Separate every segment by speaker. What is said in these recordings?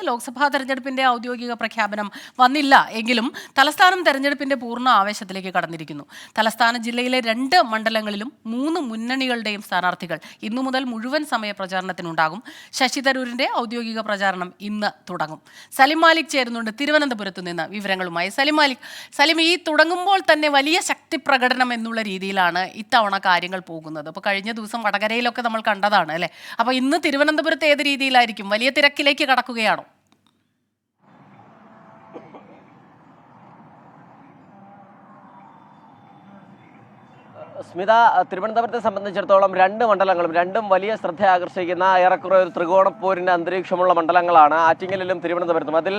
Speaker 1: ലോക്സഭാ തെരഞ്ഞെടുപ്പിന്റെ ഔദ്യോഗിക പ്രഖ്യാപനം വന്നില്ല എങ്കിലും തലസ്ഥാനം തെരഞ്ഞെടുപ്പിന്റെ പൂർണ്ണ ആവേശത്തിലേക്ക് കടന്നിരിക്കുന്നു. തലസ്ഥാന ജില്ലയിലെ 2 മണ്ഡലങ്ങളിലും 3 മുന്നണികളുടെയും സ്ഥാനാർത്ഥികൾ ഇന്നു മുതൽ മുഴുവൻ സമയ പ്രചാരണത്തിനുണ്ടാകും. ശശി തരൂരിന്റെ ഔദ്യോഗിക പ്രചാരണം ഇന്ന് തുടങ്ങും. സലിം മാലിക് ചേരുന്നുണ്ട് തിരുവനന്തപുരത്ത് നിന്ന് വിവരങ്ങളുമായി. സലിം, ഈ തുടങ്ങുമ്പോൾ തന്നെ വലിയ ശക്തി പ്രകടനം എന്നുള്ള രീതിയിലാണ് ഇത്തവണ കാര്യങ്ങൾ പോകുന്നത്. അപ്പോൾ കഴിഞ്ഞ ദിവസം വടകരയിലൊക്കെ നമ്മൾ കണ്ടതാണ് അല്ലേ? അപ്പോൾ ഇന്ന് തിരുവനന്തപുരത്ത് ഏത് രീതിയിലായിരിക്കും? വലിയ തിരക്കിലേക്ക് കടക്കുകയാണോ?
Speaker 2: സ്മിത, തിരുവനന്തപുരത്തെ സംബന്ധിച്ചിടത്തോളം 2 മണ്ഡലങ്ങളും രണ്ടും വലിയ ശ്രദ്ധ ആകർഷിക്കുന്ന ഏറെക്കുറെ ഒരു ത്രികോണപ്പോരിന്റെ അന്തരീക്ഷമുള്ള മണ്ഡലങ്ങളാണ് ആറ്റിങ്ങലിലും തിരുവനന്തപുരത്തും. അതിൽ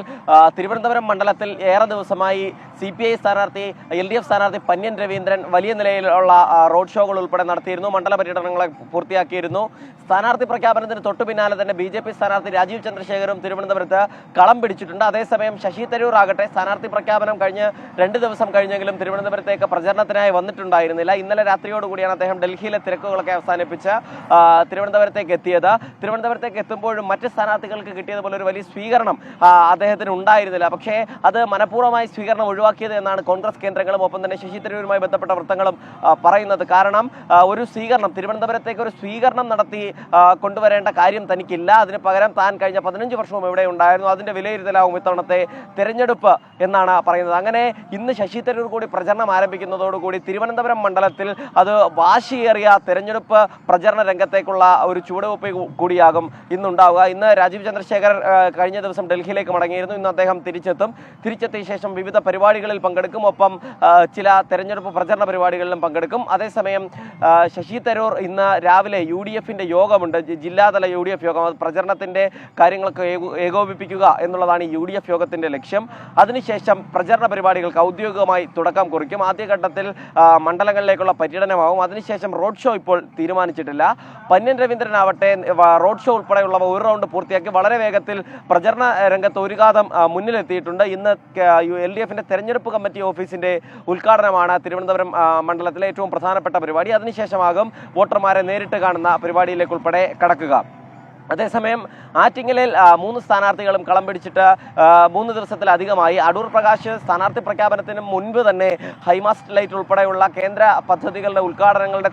Speaker 2: തിരുവനന്തപുരം മണ്ഡലത്തിൽ ഏറെ ദിവസമായി CPI സ്ഥാനാർത്ഥി LDF സ്ഥാനാർത്ഥി പന്ന്യൻ രവീന്ദ്രൻ വലിയ നിലയിലുള്ള റോഡ് ഷോകൾ ഉൾപ്പെടെ നടത്തിയിരുന്നു. മണ്ഡല പര്യടനങ്ങളെ പൂർത്തിയാക്കിയിരുന്നു. സ്ഥാനാർത്ഥി പ്രഖ്യാപനത്തിന് തൊട്ടു പിന്നാലെ തന്നെ BJP സ്ഥാനാർത്ഥി രാജീവ് ചന്ദ്രശേഖറും തിരുവനന്തപുരത്ത് കളം പിടിച്ചിട്ടുണ്ട്. അതേസമയം ശശി തരൂർ ആകട്ടെ സ്ഥാനാർത്ഥി പ്രഖ്യാപനം കഴിഞ്ഞ് 2 ദിവസം കഴിഞ്ഞെങ്കിലും തിരുവനന്തപുരത്തേക്ക് പ്രചരണത്തിനായി വന്നിട്ടുണ്ടായിരുന്നില്ല. ഇന്നലെ രാത്രിയോടുകൂടിയാണ് അദ്ദേഹം ഡൽഹിയിലെ തിരക്കുകളൊക്കെ അവസാനിപ്പിച്ച് തിരുവനന്തപുരത്തേക്ക് എത്തിയത്. തിരുവനന്തപുരത്തേക്ക് എത്തുമ്പോഴും മറ്റ് സ്ഥാനാർത്ഥികൾക്ക് കിട്ടിയതുപോലെ ഒരു വലിയ സ്വീകരണം അദ്ദേഹത്തിന് ഉണ്ടായിരുന്നില്ല. പക്ഷേ അത് മനഃപൂർവ്വമായി സ്വീകരണം ഒഴിവാക്കിയത് എന്നാണ് കോൺഗ്രസ് കേന്ദ്രങ്ങളും ഒപ്പം തന്നെ ശശി തരൂരുമായി ബന്ധപ്പെട്ട വൃത്തങ്ങളും പറയുന്നത്. കാരണം ഒരു സ്വീകരണം തിരുവനന്തപുരത്തേക്ക് ഒരു സ്വീകരണം നടത്തി കൊണ്ടുവരേണ്ട കാര്യം തനിക്കില്ല. അതിന് പകരം താൻ കഴിഞ്ഞ 15 വർഷവും ഇവിടെ ഉണ്ടായിരുന്നു, അതിന്റെ വിലയിരുത്തലാവും ഇത്തവണത്തെ തെരഞ്ഞെടുപ്പ് എന്നാണ് പറയുന്നത്. അങ്ങനെ ഇന്ന് ശശി തരൂർ കൂടി പ്രചരണം ആരംഭിക്കുന്നതോടുകൂടി തിരുവനന്തപുരം മണ്ഡലത്തിൽ അത് വാശിയേറിയ തെരഞ്ഞെടുപ്പ് പ്രചരണ രംഗത്തേക്കുള്ള ഒരു ചുവടുവെപ്പ് കൂടിയാകും ഇന്നുണ്ടാവുക. ഇന്ന് രാജീവ് ചന്ദ്രശേഖർ കഴിഞ്ഞ ദിവസം ഡൽഹിയിലേക്ക് മടങ്ങിയിരുന്നു. ഇന്ന് അദ്ദേഹം തിരിച്ചെത്തിയ ശേഷം വിവിധ പരിപാടികളിൽ പങ്കെടുക്കും. ഒപ്പം ചില തെരഞ്ഞെടുപ്പ് പ്രചരണ പരിപാടികളിലും പങ്കെടുക്കും. അതേസമയം ശശി തരൂർ ഇന്ന് രാവിലെ UDFന്റെ യോഗമുണ്ട്, ജില്ലാതല UDF യോഗം. പ്രചരണത്തിന്റെ കാര്യങ്ങളൊക്കെ ഏകോപിപ്പിക്കുക എന്നുള്ളതാണ് ഈ UDF യോഗത്തിന്റെ ലക്ഷ്യം. അതിനുശേഷം പ്രചരണ പരിപാടികൾക്ക് ഔദ്യോഗികമായി തുടക്കം കുറിക്കും. ആദ്യഘട്ടത്തിൽ മണ്ഡലങ്ങളിലേക്കുള്ള പര്യടനമാവും. അതിനുശേഷം റോഡ് ഷോ ഇപ്പോൾ തീരുമാനിച്ചിട്ടില്ല. പന്ന്യൻ രവീന്ദ്രനാവട്ടെ റോഡ് ഷോ ഉൾപ്പെടെയുള്ളവ ഒരു റൗണ്ട് പൂർത്തിയാക്കി വളരെ വേഗത്തിൽ പ്രചരണ രംഗത്ത് ഒരു കാതം മുന്നിലെത്തിയിട്ടുണ്ട്. ഇന്ന് LDFന്റെ തെരഞ്ഞെടുപ്പ് കമ്മിറ്റി ഓഫീസിന്റെ ഉദ്ഘാടനമാണ് തിരുവനന്തപുരം മണ്ഡലത്തിലെ ഏറ്റവും പ്രധാനപ്പെട്ട പരിപാടി. അതിനുശേഷമാകും വോട്ടർമാരെ നേരിട്ട് കാണുന്ന പരിപാടിയിലേക്ക് ഉൾപ്പെടെ കടക്കുക. അതേസമയം ആറ്റിങ്ങലിൽ 3 സ്ഥാനാർത്ഥികളും കളം പിടിച്ചിട്ട് 3 ദിവസത്തിലധികമായി. അടൂർ പ്രകാശ് സ്ഥാനാർത്ഥി പ്രഖ്യാപനത്തിന് മുൻപ് തന്നെ ഹൈമാസ്റ്റ് ലൈറ്റ് ഉൾപ്പെടെയുള്ള കേന്ദ്ര പദ്ധതികളുടെ ഉദ്ഘാടനങ്ങളുടെ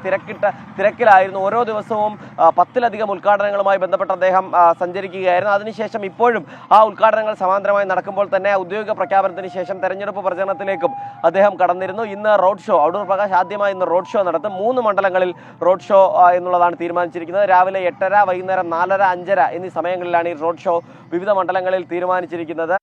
Speaker 2: തിരക്കിലായിരുന്നു. ഓരോ ദിവസവും 10-ലധികം ഉദ്ഘാടനങ്ങളുമായി ബന്ധപ്പെട്ട് അദ്ദേഹം സഞ്ചരിക്കുകയായിരുന്നു. അതിനുശേഷം ഇപ്പോഴും ആ ഉദ്ഘാടനങ്ങൾ സമാന്തരമായി നടക്കുമ്പോൾ തന്നെ ഔദ്യോഗിക പ്രഖ്യാപനത്തിന് ശേഷം തെരഞ്ഞെടുപ്പ് പ്രചരണത്തിലേക്കും അദ്ദേഹം കടന്നിരുന്നു. ഇന്ന് റോഡ് ഷോ, അടൂർ പ്രകാശ് ആദ്യമായി ഇന്ന് റോഡ് ഷോ നടത്തും. 3 മണ്ഡലങ്ങളിൽ റോഡ് ഷോ എന്നുള്ളതാണ് തീരുമാനിച്ചിരിക്കുന്നത്. രാവിലെ 8:30, വൈകുന്നേരം 4:30, 5:30 എന്നീ സമയങ്ങളിലാണ് ഈ റോഡ് ഷോ വിവിധ മണ്ഡലങ്ങളിൽ തീരുമാനിച്ചിരിക്കുന്നത്.